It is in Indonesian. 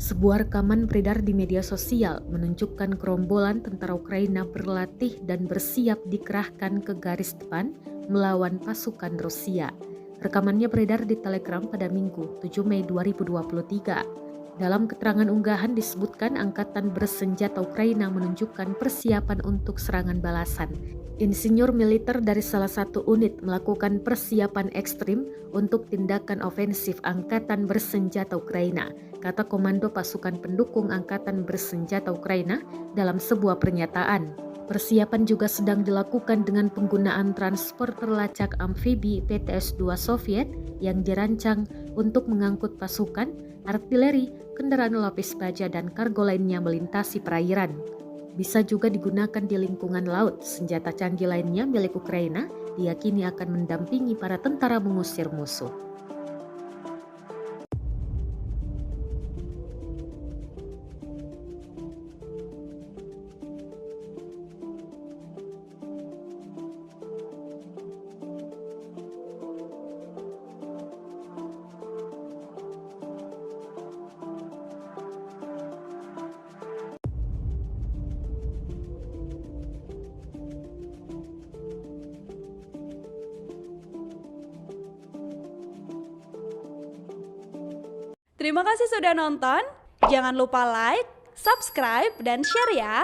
Sebuah rekaman beredar di media sosial menunjukkan gerombolan tentara Ukraina berlatih dan bersiap dikerahkan ke garis depan melawan pasukan Rusia. Rekamannya beredar di Telegram pada Minggu, 7 Mei 2023. Dalam keterangan unggahan disebutkan Angkatan Bersenjata Ukraina menunjukkan persiapan untuk serangan balasan. Insinyur militer dari salah satu unit melakukan persiapan ekstrim untuk tindakan ofensif Angkatan Bersenjata Ukraina, kata Komando Pasukan Pendukung Angkatan Bersenjata Ukraina dalam sebuah pernyataan. Persiapan juga sedang dilakukan dengan penggunaan transporter lacak amfibi PTS-2 Soviet yang dirancang untuk mengangkut pasukan, artileri, kendaraan lapis baja dan kargo lainnya melintasi perairan. Bisa juga digunakan di lingkungan laut. Senjata canggih lainnya milik Ukraina diyakini akan mendampingi para tentara mengusir musuh. Terima kasih sudah nonton. Jangan lupa like, subscribe, dan share ya.